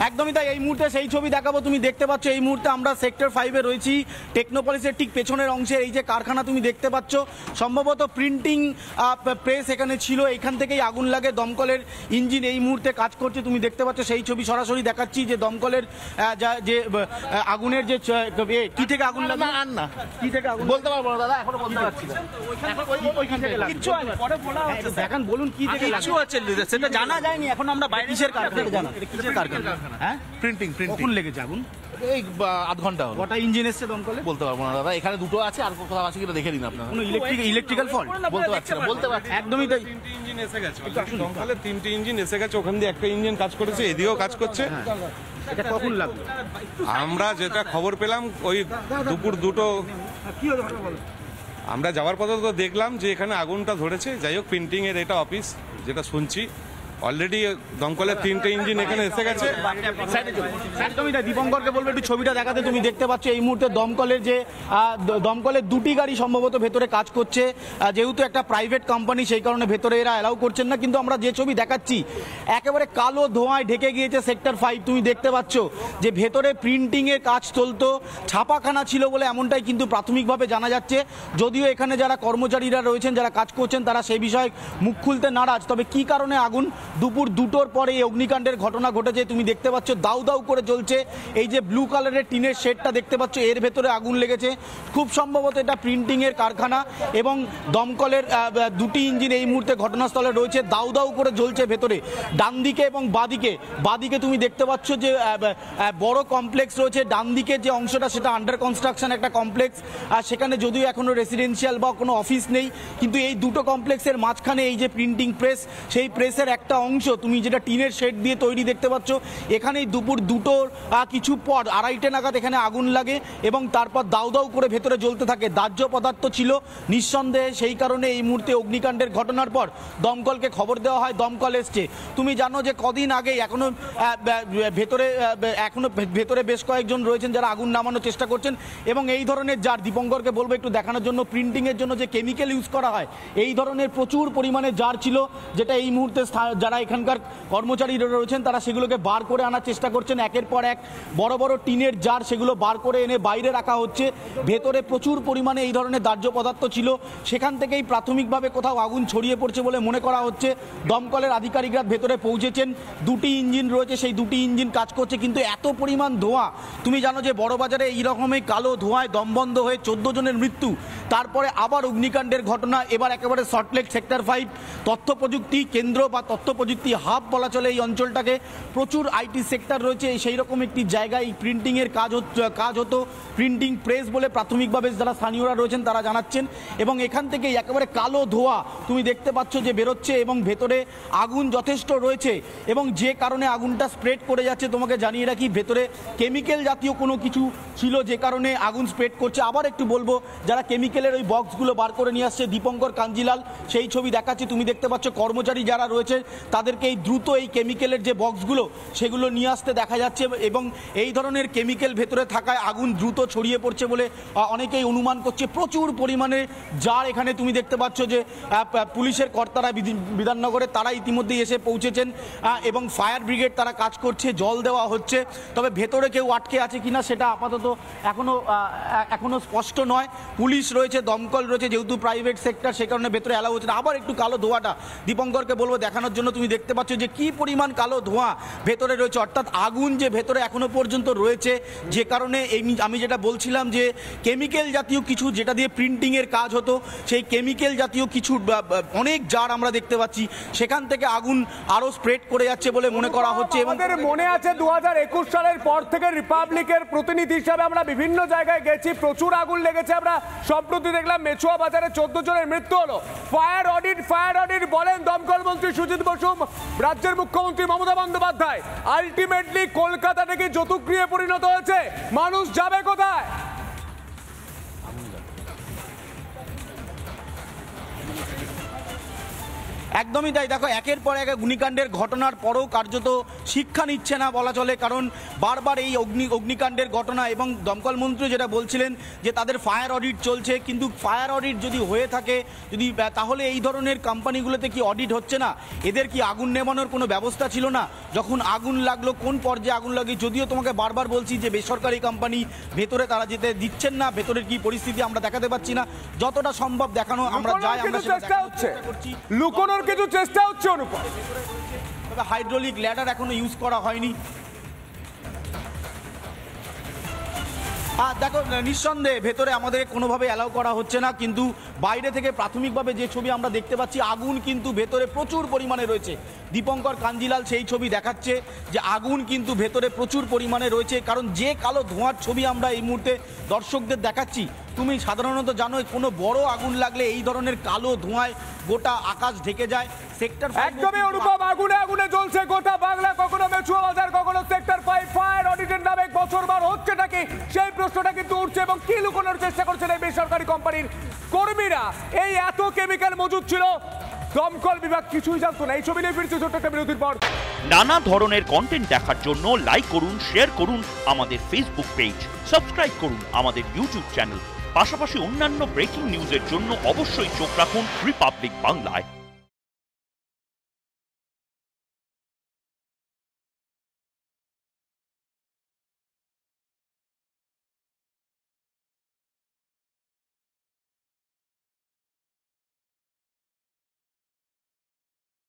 একদমই তাই। এই মুহূর্তে সেই ছবি দেখাবো। তুমি দেখতে পাচ্ছ এই মুহূর্তে আমরা সেক্টর 5-এ রয়েছি, টেকনোপলিসের ঠিক পেছনের অংশে এই যে কারখানা তুমি দেখতে পাচ্ছ, সম্ভবত প্রিন্টিং প্রেস এখানে ছিল, এখান থেকেই আগুন লাগে। দমকলের ইঞ্জিন এই মুহূর্তে কাজ করছে, তুমি দেখতে পাচ্ছ সেই ছবি সরাসরি দেখাচ্ছি যে দমকলের যে আগুনের যে কি থেকে আগুন লাগে না কি থেকে আগুন বলতে পারবো না দাদা, এখনো বলতে পারছি না। দেখান, বলুন কি থেকে কিছু আছে সেটা জানা যায়নি এখন। আমরা বাইরে কিসের কারখানা জানা, কিসের কারখানা? হ্যাঁ, প্রিন্টিং। কখন লেগেছে আগুন? এই আধ ঘন্টা হলো। কটা ইঞ্জিন এসছে দমকলে বলতে পারবো না দাদা, এখানে দুটো আছে, আর কোথাও আছে কিনা দেখে দিন আপনারা। কোনো ইলেকট্রিক্যাল ফল্ট বলতে পারছি না, বলতে পারছি। একদমই তাই। তিনটে ইঞ্জিন এসে গেছে, দমকলে তিনটে ইঞ্জিন এসে গেছে, ওখান দিয়ে একটা ইঞ্জিন কাজ করেছে, এদিকেও কাজ করছে। এটা কখন লাগলো? আমরা যেটা খবর পেলাম ওই দুপুর 2টো, আমরা যাওয়ার পথে তো দেখলাম যে এখানে আগুনটা ধরেছে। যাই হোক, প্রিন্টিং এর এটা অফিস, যেটা শুনছি অলরেডি দমকলের 3টে ইঞ্জিন এখানে এসে গেছে। একদমই তাই। দীপঙ্করকে বলবো একটু ছবিটা দেখাতে। তুমি দেখতে পাচ্ছ এই মুহূর্তে দমকলের 2টি গাড়ি সম্ভবত ভেতরে কাজ করছে। যেহেতু একটা প্রাইভেট কোম্পানি, সেই কারণে ভেতরে এরা অ্যালাউ করছেন না। কিন্তু আমরা যে ছবি দেখাচ্ছি একেবারে কালো ধোঁয়ায় ঢেকে গিয়েছে সেক্টর 5। তুমি দেখতে পাচ্ছ যে ভেতরে প্রিন্টিংয়ের কাজ চলতো, ছাপাখানা ছিল বলে এমনটাই কিন্তু প্রাথমিকভাবে জানা যাচ্ছে। যদিও এখানে যারা কর্মচারীরা রয়েছেন, যারা কাজ করছেন, তারা সেই বিষয়ে মুখ খুলতে নারাজ। তবে কি কারণে আগুন? দুপুর 2টোর পরে এই অগ্নিকাণ্ডের ঘটনা ঘটেছে। তুমি দেখতে পাচ্ছ দাউ দাউ করে জ্বলছে এই যে ব্লু কালারের টিনের শেডটা দেখতে পাচ্ছ, এর ভেতরে আগুন লেগেছে। খুব সম্ভবত এটা প্রিন্টিংয়ের কারখানা এবং দমকলের 2টি ইঞ্জিন এই মুহূর্তে ঘটনাস্থলে রয়েছে, দাউ দাউ করে জ্বলছে ভেতরে। ডান দিকে এবং বাদিকে তুমি দেখতে পাচ্ছ যে বড় কমপ্লেক্স রয়েছে। ডান দিকে যে অংশটা সেটা আন্ডার কনস্ট্রাকশন একটা কমপ্লেক্স, আর সেখানে যদিও এখনো রেসিডেন্সিয়াল বা কোনো অফিস নেই, কিন্তু এই দুটো কমপ্লেক্সের মাঝখানে এই যে প্রিন্টিং প্রেস, সেই প্রেসের একটা অংশ তুমি যেটা টিনের শেড দিয়ে তৈরি দেখতে পাচ্ছ, এখানেই দুপুর 2টোর কিছু পর 2:30 নাগাদ এখানে আগুন লাগে এবং তারপর দাউ দাউ করে ভেতরে জ্বলতে থাকে। দাহ্য পদার্থ ছিল নিঃসন্দেহে, সেই কারণে এই মুহূর্তে অগ্নিকাণ্ডের ঘটনার পর দমকলকে খবর দেওয়া হয়, দমকল এসছে। তুমি জানো যে কদিন আগে এখনো ভেতরে বেশ কয়েকজন রয়েছেন যারা আগুন নামানোর চেষ্টা করছেন এবং এই ধরনের জার, দীপঙ্করকে বলবো একটু দেখানোর জন্য, প্রিন্টিংয়ের জন্য যে কেমিক্যাল ইউজ করা হয় এই ধরনের প্রচুর পরিমাণে জার ছিল, যেটা এই মুহূর্তে যারা এখানকার কর্মচারীরা রয়েছেন তারা সেগুলোকে বার করে আনার চেষ্টা করছেন। একের পর এক বড় বড় টিনের জার, সেগুলো বার করে এনে বাইরে রাখা হচ্ছে। ভেতরে প্রচুর পরিমাণে এই ধরনের দাহ্য পদার্থ ছিল, সেখান থেকেই প্রাথমিকভাবে কোথাও আগুন ছড়িয়ে পড়ছে বলে মনে করা হচ্ছে। দমকলের আধিকারিকরা ভেতরে পৌঁছেছেন, 2টি ইঞ্জিন রয়েছে, সেই 2টি ইঞ্জিন কাজ করছে। কিন্তু এত পরিমাণ ধোঁয়া, তুমি জানো যে বড়বাজারে এইরকমই কালো ধোঁয়ায় দমবন্ধ হয়ে 14 জনের মৃত্যু, তারপরে আবার অগ্নিকাণ্ডের ঘটনা। এবার একেবারে সল্টলেক সেক্টর 5 তথ্য প্রযুক্তি কেন্দ্র বা তথ্য প্রযুক্তি হাব বলা চলে এই অঞ্চলটাকে। প্রচুর আইটি সেক্টর রয়েছে, সেই রকম একটি জায়গায় প্রিন্টিংয়ের কাজ হতো। প্রিন্টিং প্রেস বলে প্রাথমিকভাবে যারা স্থানীয়রা রয়েছেন তারা জানাচ্ছেন। এবং এখান থেকে একেবারে কালো ধোঁয়া তুমি দেখতে পাচ্ছ যে বেরোচ্ছে এবং ভেতরে আগুন যথেষ্ট রয়েছে এবং যে কারণে আগুনটা স্প্রেড করে যাচ্ছে। তোমাকে জানিয়ে রাখি ভেতরে কেমিক্যাল জাতীয় কোনো কিছু ছিল যে কারণে আগুন স্প্রেড করছে। আবার একটু বলবো, যারা কেমিক্যালের ওই বক্সগুলো বার করে নিয়ে আসছে, দীপঙ্কর কাঞ্জিলাল সেই ছবি দেখাচ্ছি। তুমি দেখতে পাচ্ছ কর্মচারী যারা রয়েছে তাদেরকে এই দ্রুত এই কেমিক্যালের যে বক্সগুলো সেগুলো নিয়ে আসতে দেখা যাচ্ছে এবং এই ধরনের কেমিক্যাল ভেতরে থাকায় আগুন দ্রুত ছড়িয়ে পড়ছে বলে অনেকেই অনুমান করছে। প্রচুর পরিমাণে জার এখানে তুমি দেখতে পাচ্ছ যে পুলিশের কর্তারা বিধাননগরে তারা ইতিমধ্যেই এসে পৌঁছেছেন এবং ফায়ার ব্রিগেড তারা কাজ করছে, জল দেওয়া হচ্ছে। তবে ভেতরে কেউ আটকে আছে কিনা সেটা আপাতত এখনো স্পষ্ট নয়। পুলিশ রয়েছে, দমকল রয়েছে, যেহেতু প্রাইভেট সেক্টর সে কারণে ভেতরে অ্যালাউ হচ্ছে না। আবার একটু কালো ধোঁয়াটা দীপঙ্করকে বলবো দেখানোর জন্য। তুমি দেখতে পাচ্ছ যে কি পরিমাণ কালো ধোঁয়া ভেতরে রয়েছে, অর্থাৎ আগুন যে ভেতরে এখনো পর্যন্ত রয়েছে, যে কারণে আমি যেটা বলছিলাম যে কেমিক্যাল জাতীয় কিছু যেটা দিয়ে প্রিন্টিংয়ের কাজ হতো, সেই কেমিক্যাল জাতীয় কিছু অনেক জার আমরা দেখতে পাচ্ছি, সেখান থেকে আগুন আরও স্প্রেড করে যাচ্ছে বলে মনে করা হচ্ছে। এবং মনে আছে 2021 সালের পর থেকে রিপাবলিকের প্রতিনিধি হিসাবে আমরা বিভিন্ন জায়গায় গেছি, প্রচুর আগুন লেগেছে। আমরা সম্প্রতি দেখলাম মেচুয়া বাজারে 14 জনের মৃত্যু হলো। ফায়ার অডিট বলেন দমকল মন্ত্রী সুজিত বসু, রাজ্যের মুখ্যমন্ত্রী মমতা বন্দ্যোপাধ্যায়। আলটিমেটলি কলকাতা থেকে যতুগৃহে পরিণত হয়েছে, মানুষ যাবে কোথায়? একদমই তাই। দেখো, একের পর এক অগ্নিকাণ্ডের ঘটনার পরও কার্যত শিক্ষা নিচ্ছে না বলা চলে, কারণ বারবার এই অগ্নিকাণ্ডের ঘটনা, এবং দমকল মন্ত্রী যেটা বলছিলেন যে তাদের ফায়ার অডিট চলছে, কিন্তু ফায়ার অডিট যদি হয়ে থাকে তাহলে এই ধরনের কোম্পানিগুলোতে কি অডিট হচ্ছে না? এদের কি আগুন নেভানোর কোনো ব্যবস্থা ছিল না? যখন আগুন লাগলো কোন পর্যায়ে আগুন লাগে, যদিও তোমাকে বারবার বলছি যে বেসরকারি কোম্পানি ভেতরে তারা যেতে দিচ্ছেন না, ভেতরের কি পরিস্থিতি আমরা দেখাতে পাচ্ছি না, যতটা সম্ভব দেখানো আমরা যাই আমরা চেষ্টা হচ্ছে, লুকোনোর কিছু চেষ্টা হচ্ছে অনুপম। তবে হাইড্রোলিক ল্যাডার এখনো ইউজ করা হয়নি। দেখো, নিঃসন্দেহে ভেতরে আমাদের কোনোভাবে অ্যালাউ করা হচ্ছে না, কিন্তু বাইরে থেকে প্রাথমিকভাবে যে ছবি আমরা দেখতে পাচ্ছি, আগুন কিন্তু ভেতরে প্রচুর পরিমাণে রয়েছে। দীপঙ্কর কাঞ্জিলাল সেই ছবি দেখাচ্ছে যে আগুন কিন্তু ভেতরে প্রচুর পরিমাণে রয়েছে, কারণ যে কালো ধোঁয়ার ছবি আমরা এই মুহূর্তে দর্শকদের দেখাচ্ছি, তুমি সাধারণত জানো কোনো বড় আগুন লাগলে এই ধরনের কালো ধোঁয়ায় গোটা আকাশ ঢেকে যায়। সেক্টর একদমই অনুপম, আগুনে আগুনে জ্বলছে গোটা বাংলা, কখনো মেচুয়া বাজার, কখনো সেক্টর 5। ফায়ার অডিটের নামে বছরবার হচ্ছে নাকি সেই প্রশ্নটা কিন্তু উঠছে, এবং কি লুকোনোর চেষ্টা করছেন এই বেসরকারি কোম্পানির কর্মীরা? এই এত কেমিক্যাল মজুদ ছিল, দমকল বিভাগ কিছুই জানতো না। এই ছবি নিয়ে ফিরছে ছোট্ট একটা বিরতির পর। নানা ধরনের কন্টেন্ট দেখার জন্য লাইক করুন, শেয়ার করুন আমাদের ফেসবুক পেজ, সাবস্ক্রাইব করুন আমাদের ইউটিউব চ্যানেল। পাশাপাশি অন্যান্য ব্রেকিং নিউজের জন্য অবশ্যই চোখ রাখুন রিপাবলিক বাংলায়।